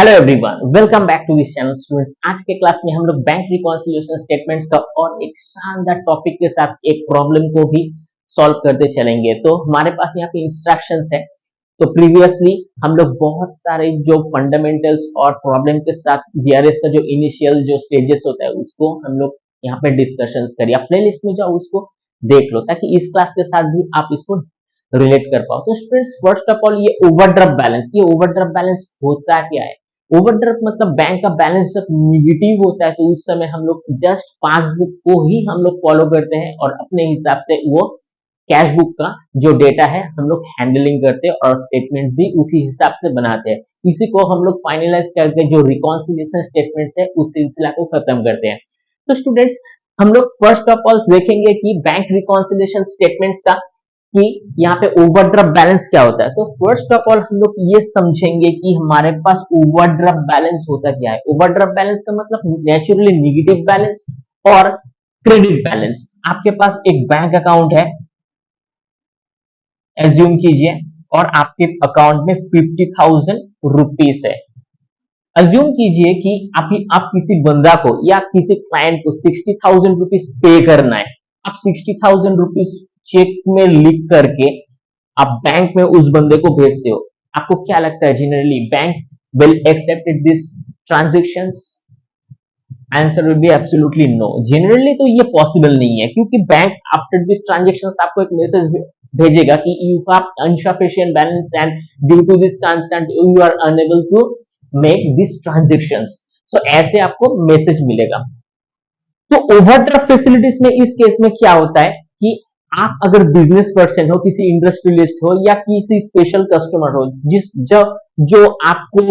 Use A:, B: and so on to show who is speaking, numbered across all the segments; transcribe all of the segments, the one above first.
A: Hello everyone, welcome back to this channel students. आज के class में हम लोग बैंक रिकॉन्सिलिएशन स्टेटमेंट्स का और एक शानदार टॉपिक के साथ एक प्रॉब्लम को भी सॉल्व करते चलेंगे। तो हमारे पास यहाँ पे इंस्ट्रक्शंस है। तो प्रीवियसली हम लोग बहुत सारे जो फंडामेंटल्स और प्रॉब्लम के साथ वीआरएस का जो इनिशियल जो स्टेजेस होता है उसको हम लोग यहाँ पे डिस्कशंस करिए। आप प्लेलिस्ट में जाओ, उसको देख लो ताकि इस क्लास के साथ भी आप इसको रिलेट कर पाओ। तो स्टूडेंट्स, फर्स्ट ऑफ ऑल ये ओवरड्राफ्ट बैलेंस, ये ओवरड्राफ्ट बैलेंस होता क्या है? ओवरड्राफ्ट मतलब बैंक का बैलेंस जब निगेटिव होता है तो उस समय हम लोग जस्ट पासबुक को ही हम लोग फॉलो करते हैं और अपने हिसाब से वो कैश बुक का जो डेटा है हम लोग हैंडलिंग करते हैं और स्टेटमेंट्स भी उसी हिसाब से बनाते हैं। इसी को हम लोग फाइनलाइज करके जो रिकॉन्सिलिएशन स्टेटमेंट्स है उस सिलसिला को खत्म करते हैं। तो स्टूडेंट्स, हम लोग फर्स्ट ऑफ ऑल देखेंगे कि बैंक रिकॉन्सिलिएशन स्टेटमेंट्स का कि यहाँ पे ओवरड्राफ्ट बैलेंस क्या होता है। तो फर्स्ट ऑफ ऑल हम लोग ये समझेंगे कि हमारे पास ओवरड्राफ्ट बैलेंस होता क्या है। ओवरड्राफ्ट बैलेंस का मतलब नेचुरली नेगेटिव बैलेंस और क्रेडिट बैलेंस। आपके पास एक बैंक अकाउंट है, एज्यूम कीजिए, और आपके अकाउंट में 50,000 रुपीस है। अज्यूम कीजिए कि आप किसी बंदा को या किसी क्लाइंट को 60,000 रुपीस पे करना है। आप 60,000 रुपीस चेक में लिख करके आप बैंक में उस बंदे को भेजते हो। आपको क्या लगता है generally bank will accept this transactions? Answer will be absolutely no. Generally तो ये पॉसिबल नहीं है, क्योंकि बैंक आफ्टर दिस ट्रांजैक्शंस आपको एक मैसेज भेजेगा कि you have insufficient balance and due to this constant you are unable to make this transactions. So ऐसे आपको मैसेज मिलेगा। तो ओवरड्राफ्ट फैसिलिटीज में इस केस में क्या होता है कि आप अगर बिजनेस पर्सन हो, किसी इंडस्ट्रियलिस्ट हो या किसी स्पेशल कस्टमर हो जो आपको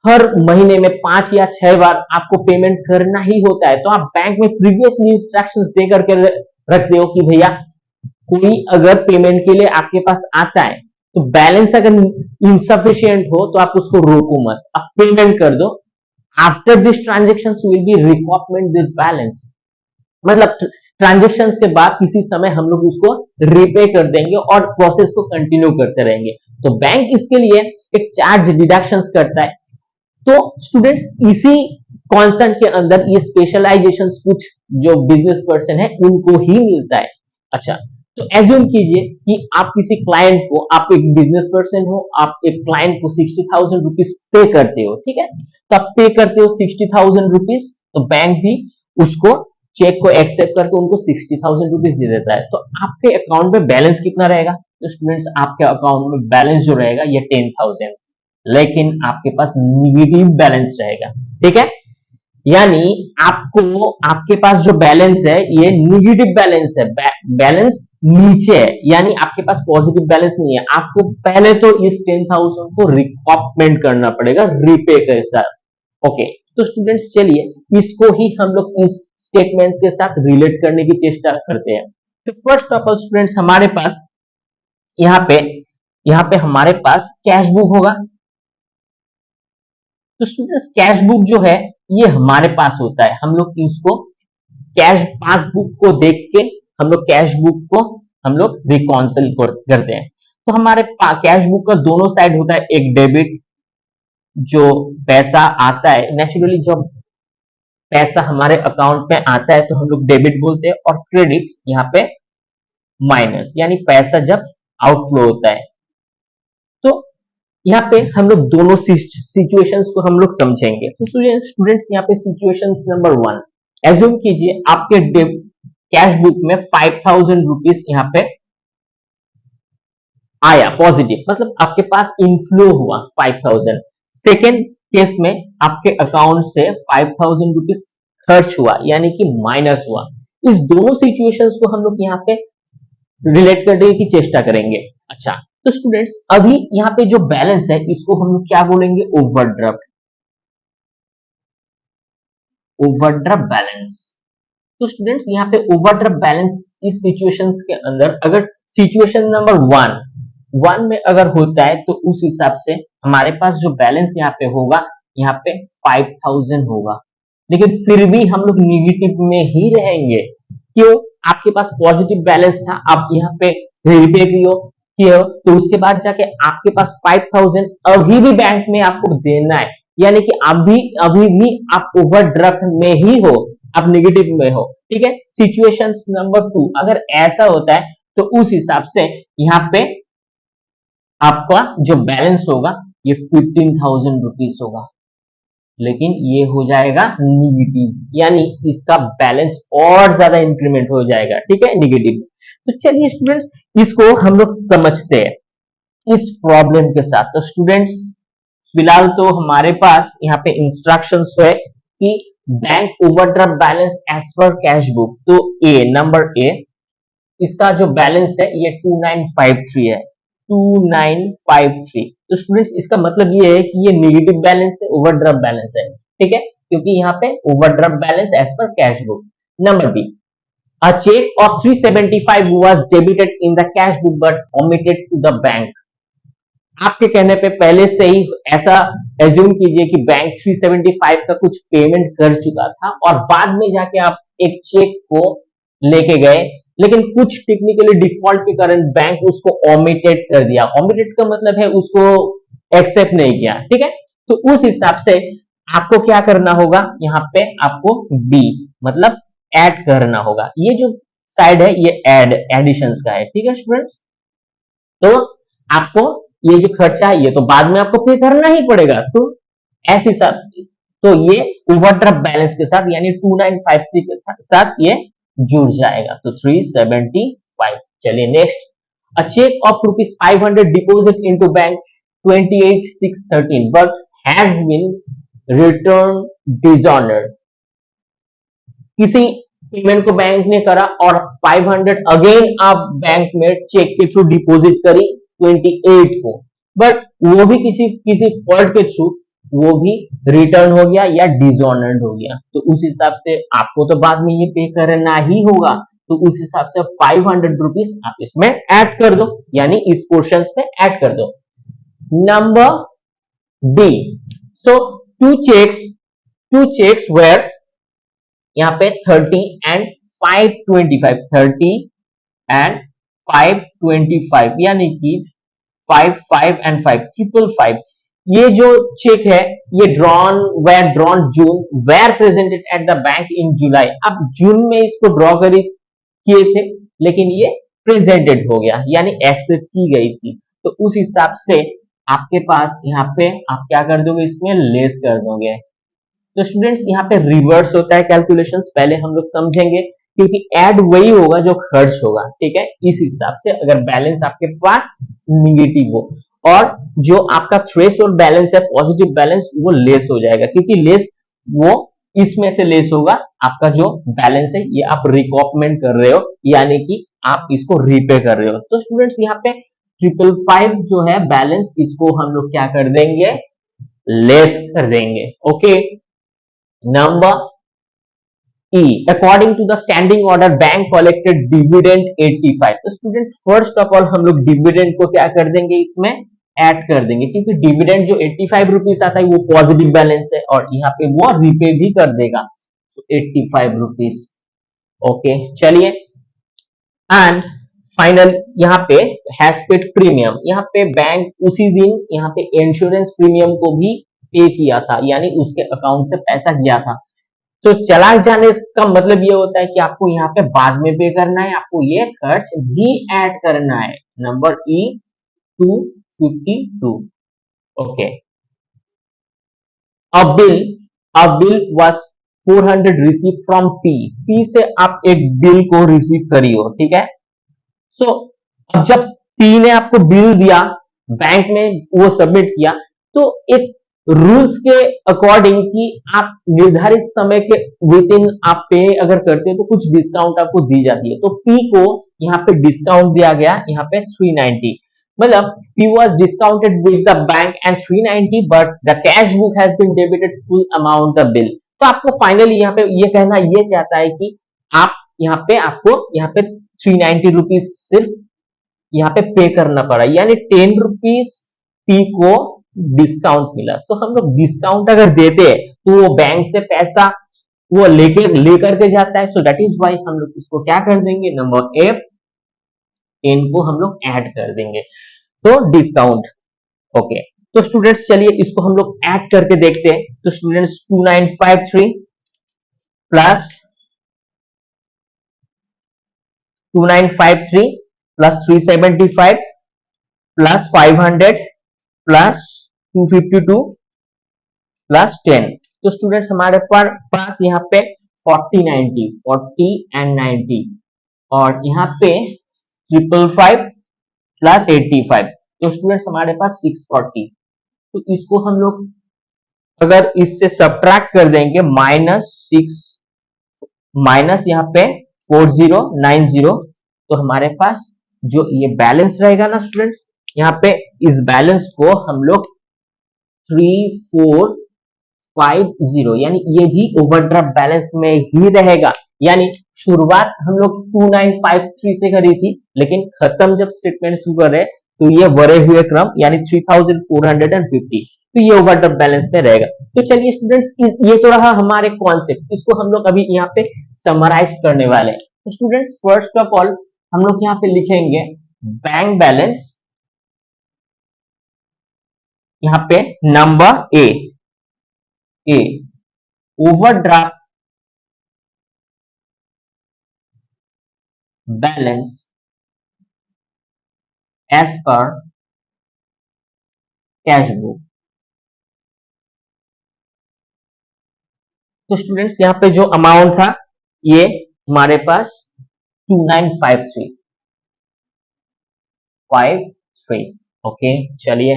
A: हर महीने में 5 या 6 बार आपको पेमेंट करना ही होता है, तो आप बैंक में प्रीवियसली इंस्ट्रक्शंस दे करके रखते हो कि भैया कोई अगर पेमेंट के लिए आपके पास आता है तो बैलेंस अगर इनसफिशिएंट हो तो आप उसको रोको मत, आप पेमेंट कर दो। After this transaction will be recoupment this balance, मतलब ट्रांजेक्शंस के बाद किसी समय हम लोग उसको रीपे कर देंगे और प्रोसेस को कंटिन्यू करते रहेंगे। तो बैंक इसके लिए एक चार्ज डिडक्शंस करता है। तो स्टूडेंट्स, इसी कॉन्सेप्ट के अंदर ये स्पेशलाइजेशंस कुछ जो बिजनेस पर्सन है उनको ही मिलता है। अच्छा, तो एज्यूम कीजिए कि आप किसी क्लाइंट को, आप एक बिजनेस पर्सन हो, आप एक क्लाइंट को 60,000 रुपीज पे करते हो, ठीक है? तो आप पे करते हो 60,000 रुपीज, तो बैंक भी उसको चेक को एक्सेप्ट करके उनको 60,000 रुपीज दे देता है। तो आपके अकाउंट में बैलेंस कितना रहेगा? तो स्टूडेंट्स, आपके अकाउंट में बैलेंस जो रहेगा ये 10,000, लेकिन आपके पास निगेटिव बैलेंस रहेगा, ठीक है? यानी आपको आपके पास जो बैलेंस है ये निगेटिव बैलेंस है, बैलेंस नीचे है, यानी आपके पास पॉजिटिव बैलेंस नहीं है। आपको पहले तो इस 10,000 को रिकॉपमेंट करना पड़ेगा रीपे के साथ। ओके, तो स्टूडेंट्स चलिए इसको ही हम लोग इस स्टेटमेंट के साथ रिलेट करने की चेष्टा करते हैं। तो फर्स्ट ऑफ ऑल स्टूडेंट्स, हमारे पास यहाँ पे हमारे पास कैश बुक होगा। तो स्टूडेंट्स, कैश बुक जो है ये हमारे पास होता है। हम लोग इसको कैश पासबुक को देख के हम लोग कैश बुक को हम लोग रिकॉन्सिल करते हैं। तो हमारे कैश बुक का दोनों साइड होता है, एक डेबिट जो पैसा आता है, नेचुरली जब पैसा हमारे अकाउंट में आता है तो हम लोग डेबिट बोलते हैं, और क्रेडिट यहाँ पे माइनस, यानी पैसा जब आउटफ्लो होता है। तो यहाँ पे हम लोग दोनों सिचुएशंस को हम लोग समझेंगे। तो स्टूडेंट्स, यहाँ पे सिचुएशंस नंबर 1, एज्यूम कीजिए आपके कैश बुक में 5,000 रुपीज यहाँ पे आया पॉजिटिव, मतलब आपके पास इनफ्लो हुआ 5,000। सेकेंड केस में आपके अकाउंट से 5,000 रुपीज खर्च हुआ, यानी कि माइनस हुआ। इस दोनों सिचुएशंस को हम लोग यहाँ पे रिलेट करने की चेष्टा करेंगे। अच्छा, तो स्टूडेंट्स, अभी यहाँ पे जो बैलेंस है इसको हम लोग क्या बोलेंगे? Overdraft, overdraft balance. तो स्टूडेंट्स, यहाँ पे ओवरड्राफ्ट बैलेंस इस सिचुएशंस के अंदर, अगर सिचुएशन नंबर 1 में अगर होता है तो उस हिसाब से हमारे पास जो बैलेंस यहाँ पे होगा, यहाँ पे 5,000 होगा, लेकिन फिर भी हम लोग निगेटिव में ही रहेंगे। क्यों? आपके पास पॉजिटिव बैलेंस था, आप यहाँ पे रीपे किया, तो उसके बाद जाके आपके पास 5,000 अभी भी बैंक में आपको देना है। यानी कि अभी भी आप ओवरड्राफ्ट में ही हो, आप नेगेटिव में हो, ठीक है। सिचुएशंस नंबर 2, अगर ऐसा होता है तो उस हिसाब से यहाँ पे आपका जो बैलेंस होगा ये 15,000 रुपीज होगा, लेकिन ये हो जाएगा निगेटिव, यानी इसका बैलेंस और ज्यादा इंक्रीमेंट हो जाएगा, ठीक है, निगेटिव। तो चलिए स्टूडेंट्स, इसको हम लोग समझते हैं इस प्रॉब्लम के साथ। तो स्टूडेंट्स, फिलहाल तो हमारे पास यहाँ पे इंस्ट्रक्शंस है कि bank overdraft balance as per cash book. तो नंबर ए, इसका जो बैलेंस है ये 2953 है, 2953। तो स्टूडेंट्स, इसका मतलब ये है कि ये नेगेटिव बैलेंस है, ओवरड्राफ्ट बैलेंस है, ठीक है, क्योंकि यहाँ पे overdraft balance as per cash book. Number B, a check of 375 was debited in the cash book but omitted to the bank। आपके कहने पे पहले से ही ऐसा एज्यूम कीजिए कि बैंक 375 का कुछ पेमेंट कर चुका था और बाद में जाके आप एक चेक को लेके गए, लेकिन कुछ टेक्निकली डिफॉल्ट के कारण बैंक उसको ओमिटेड कर दिया। ओमिटेड का मतलब है उसको एक्सेप्ट नहीं किया, ठीक है। तो उस हिसाब से आपको क्या करना होगा, यहाँ पे आपको बी मतलब ऐड करना होगा। ये जो साइड है ये एडिशंस का है, ठीक है स्टूडेंट्स। तो आपको ये जो खर्चा है ये तो बाद में आपको पे करना ही पड़ेगा, तो ऐसे हिसाब, तो ये ओवरड्राफ्ट बैलेंस के साथ यानी 2953 के साथ ये जुड़ जाएगा, तो 375। चलिए next, a cheque of ₹500 deposit into bank 28,613 but has been returned dishonoured. किसी पेमेंट को बैंक ने करा और 500 अगेन आप बैंक में चेक के थ्रू डिपॉजिट करी 28 को, बट वो भी किसी फॉल्ट के थ्रू वो भी रिटर्न हो गया या डिसऑनर्ड हो गया, तो उस हिसाब से आपको तो बाद में ये पे करना ही होगा। तो उस हिसाब से 500 रुपीज आप इसमें ऐड कर दो, यानी इस पोर्शन में ऐड कर दो। Number D, so two cheques were यहाँ पे 30 एंड 525, 30 एंड 525 यानी कि 5 5 एंड 5 555। ये जो चेक है ये drawn June were presented at the bank in July. अब जून में इसको ड्रॉ किए थे, लेकिन ये प्रेजेंटेड हो गया यानी एक्सेप्ट की गई थी, तो उस हिसाब से आपके पास यहाँ पे आप क्या कर दोगे, इसमें लेस कर दोगे। तो स्टूडेंट्स, यहाँ पे रिवर्स होता है कैलकुलेशंस, पहले हम लोग समझेंगे, क्योंकि ऐड वही होगा जो खर्च होगा, ठीक है। इस हिसाब से अगर बैलेंस आपके पास निगेटिव हो और जो आपका थ्रेशोल्ड बैलेंस है पॉजिटिव बैलेंस, वो लेस हो जाएगा, क्योंकि लेस वो इसमें से लेस होगा। आपका जो बैलेंस है ये आप रिकॉपमेंट कर रहे हो, यानी कि आप इसको रीपे कर रहे हो। तो स्टूडेंट्स, यहाँ पे 555 जो है बैलेंस, इसको हम लोग क्या कर देंगे, लेस कर देंगे, okay. Number E, according to the standing order, bank collected dividend 85। तो स्टूडेंट्स, फर्स्ट ऑफ ऑल हम लोग डिविडेंड को क्या कर देंगे, इसमें ऐड कर देंगे, क्योंकि डिविडेंड जो 85 रुपीज आता है वो पॉजिटिव बैलेंस है और यहाँ पे वो रीपे भी कर देगा, तो 85 रुपीज, ओके। चलिए, एंड फाइनल यहाँ पे हैज पेड प्रीमियम, यहाँ पे बैंक उसी दिन यहाँ पे इंश्योरेंस प्रीमियम को भी पे किया था, यानी उसके अकाउंट से पैसा गया था। तो चला जाने का मतलब ये होता है कि आपको यहाँ पे बाद में पे करना है, आपको ये खर्च भी ऐड करना है। Number E 252, okay. A bill was 400 receive from P से आप एक बिल को रिसीव करी हो, ठीक है। सो अब जब पी ने आपको बिल दिया, बैंक में वो सबमिट किया, तो एक रूल्स के अकॉर्डिंग कि आप निर्धारित समय के विद इन आप पे अगर करते हो तो कुछ डिस्काउंट आपको दी जाती है। तो पी को यहाँ पे डिस्काउंट दिया गया, यहाँ पे 390, मतलब P was discounted with the bank and 390 but the cash book has been debited full amount the bill. तो आपको फाइनली यहाँ पे ये कहना ये चाहता है कि आप आपको यहाँ पे 390 रुपीज सिर्फ यहाँ पे पे करना पड़ा, यानी 10 रुपीज पी को डिस्काउंट मिला। तो हम लोग डिस्काउंट अगर देते हैं तो वो बैंक से पैसा वो लेकर के जाता है, सो दैट इज वाई हम लोग इसको क्या कर देंगे, नंबर एफ, टेन को हम लोग ऐड कर देंगे, तो डिस्काउंट, ओके। तो स्टूडेंट्स चलिए इसको हम लोग ऐड करके देखते हैं। तो students 2953 plus 2953 plus 375 plus 500 plus 252 plus 10। तो स्टूडेंट्स हमारे पास यहाँ पे 40 90 40 एंड 90 और यहाँ पे 555 प्लस 85। तो स्टूडेंट्स हमारे पास 640। तो इसको हम लोग अगर इससे सब्ट्रैक्ट कर देंगे माइनस यहाँ पे 4090, तो हमारे पास जो ये बैलेंस रहेगा ना स्टूडेंट्स, यहाँ पे इस बैलेंस को हम लोग 3450 यानी ये भी ओवरड्राफ्ट बैलेंस में ही रहेगा। यानी शुरुआत हम लोग 2953 से करी थी, लेकिन खत्म जब स्टेटमेंट शुरू कर रहे तो ये बढ़े हुए क्रम यानी 3450, तो ये ओवरड्राफ्ट बैलेंस में रहेगा। तो चलिए स्टूडेंट्स ये तो रहा हमारे कॉन्सेप्ट, इसको हम लोग अभी यहाँ पे समराइज करने वाले हैं। तो स्टूडेंट्स फर्स्ट ऑफ ऑल हम लोग यहाँ पे लिखेंगे बैंक बैलेंस, यहाँ पे number A overdraft balance as per cash book. तो स्टूडेंट्स यहाँ पे जो अमाउंट था ये हमारे पास 2953 ओके। चलिए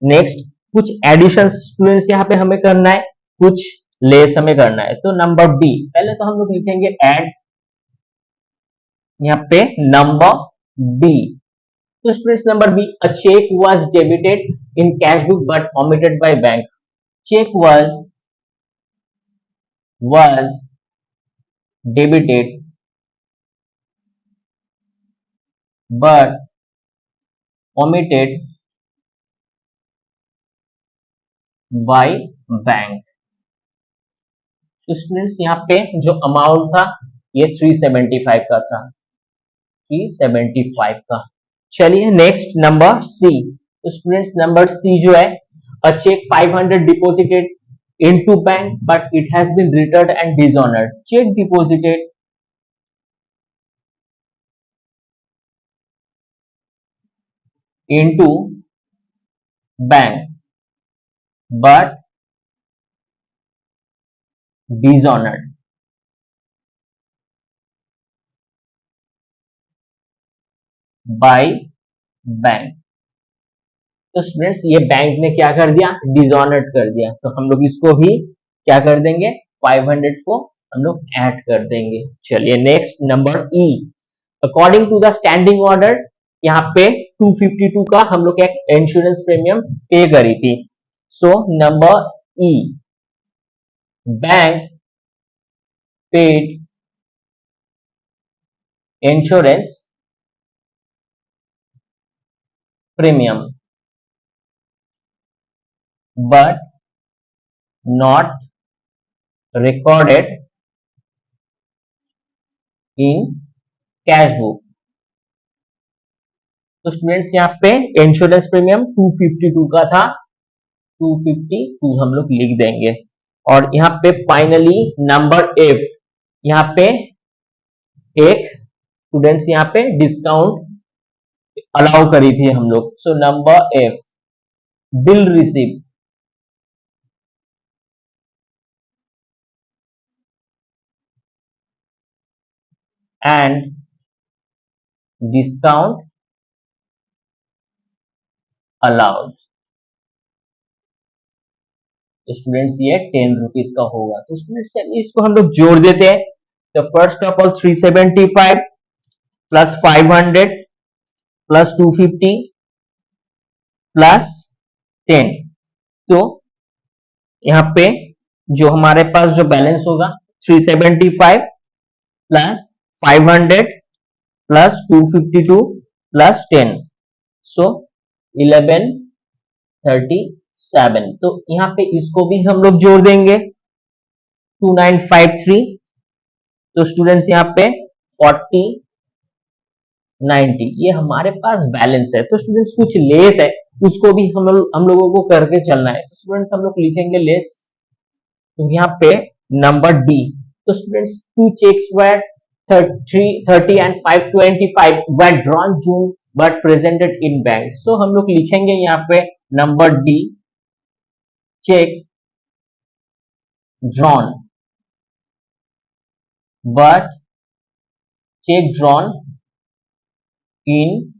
A: नेक्स्ट कुछ एडिशन स्टूडेंट्स यहाँ पे हमें करना है, कुछ लेस हमें करना है। तो नंबर बी, पहले तो हम लोग लिखेंगे ऐड यहाँ पे नंबर बी। तो students number B, a cheque was debited in cash book but omitted by bank. Cheque was debited but omitted by bank. तो स्टूडेंट्स यहाँ पे जो अमाउंट था ये 375 का था, 375 का। चलिए नेक्स्ट नंबर सी। तो स्टूडेंट्स नंबर सी जो है, a cheque 500 deposited into bank but it has been returned and dishonored। check deposited into bank but dishonored by bank. तो स्टूडेंट्स ये बैंक ने क्या कर दिया, डिसऑनर्ड कर दिया। तो हम लोग इसको भी क्या कर देंगे, 500 को हम लोग ऐड कर देंगे। चलिए next number E, according to the standing order यहाँ पे 252 का हम लोग एक इंश्योरेंस प्रीमियम पे करी थी। So number E, bank paid insurance premium but not recorded in cash book। तो स्टूडेंट्स यहाँ पे इंश्योरेंस प्रीमियम 252 का था, 252 हम लोग लिख देंगे। और यहाँ पे फाइनली नंबर एफ, यहाँ पे एक स्टूडेंट्स यहाँ पे डिस्काउंट अलाउ करी थी हम लोग। So number F, bill receive and discount allowed। तो स्टूडेंट्स ये 10 रुपीज का होगा। तो स्टूडेंट्स चलिए इसको हम लोग जोड़ देते हैं। तो first of all 375 plus 500 plus 250 plus 10। तो यहाँ पे जो हमारे पास जो बैलेंस होगा 375 प्लस 500 प्लस 252 प्लस 10, सो 1137। तो यहाँ पे इसको भी हम लोग जोड़ देंगे 2953। तो स्टूडेंट्स यहाँ पे 40 90 ये हमारे पास बैलेंस है। तो स्टूडेंट्स कुछ लेस है उसको भी हम लोगों को करके चलना है। स्टूडेंट्स हम लोग लिखेंगे लेस, तो यहाँ पे नंबर डी। तो students two cheques were 30 and 525 were drawn June but presented in bank। so हम लोग लिखेंगे यहाँ पे number D, cheque drawn but check drawn in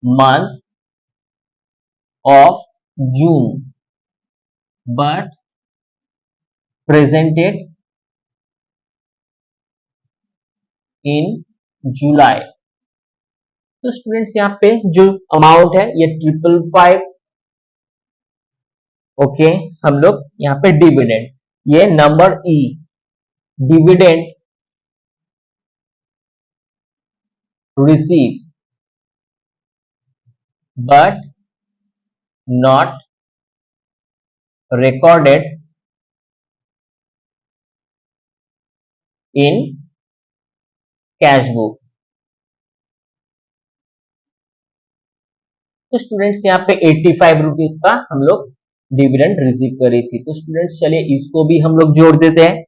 A: month of June but presented in July। तो स्टूडेंट्स यहाँ पे जो अमाउंट है ये 555, ओके। हम लोग यहाँ पे डिविडेंड, ये number E, dividend receive but not recorded in cash book. तो स्टूडेंट्स यहाँ पे 85 रुपीज का हम लोग डिविडेंड रिसीव करी थी। तो स्टूडेंट्स चलिए इसको भी हम लोग जोड़ देते हैं।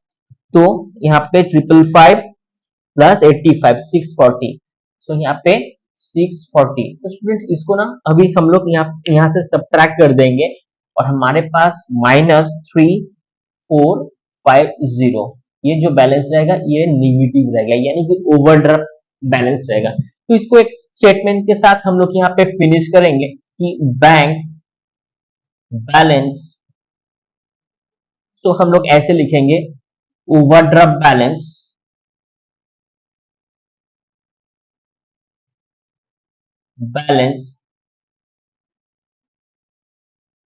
A: तो यहाँ पे 555 प्लस 85 640, तो यहाँ पे 640। तो स्टूडेंट्स इसको ना अभी हम लोग यहाँ से सब्ट्रैक्ट कर देंगे और हमारे पास -3450, ये जो बैलेंस रहेगा ये निगेटिव रहेगा, यानी कि ओवरड्राफ्ट बैलेंस रहेगा। तो इसको एक स्टेटमेंट के साथ हम लोग यहाँ पे फिनिश करेंगे कि बैंक बैलेंस, तो हम लोग ऐसे लिखेंगे overdraft balance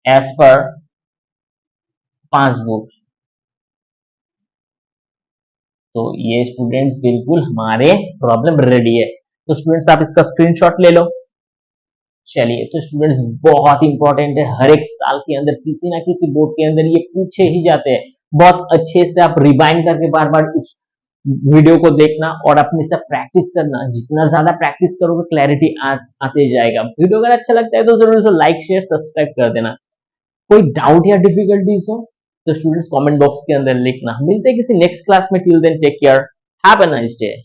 A: as per passbook. तो ये स्टूडेंट्स बिल्कुल हमारे प्रॉब्लम रेडी है। तो स्टूडेंट्स आप इसका स्क्रीनशॉट ले लो। चलिए, तो स्टूडेंट्स बहुत इंपॉर्टेंट है, हर एक साल के अंदर किसी ना किसी बोर्ड के अंदर ये पूछे ही जाते हैं। बहुत अच्छे से आप रिवाइंड करके बार बार इस वीडियो को देखना और अपने से प्रैक्टिस करना। जितना ज्यादा प्रैक्टिस करोगे क्लैरिटी आते जाएगा। वीडियो अगर अच्छा लगता है तो जरूर से लाइक शेयर सब्सक्राइब कर देना। कोई डाउट या डिफिकल्टीज हो तो स्टूडेंट्स कमेंट बॉक्स के अंदर लिखना। मिलते हैं किसी नेक्स्ट क्लास में। Till then take care, have a nice day.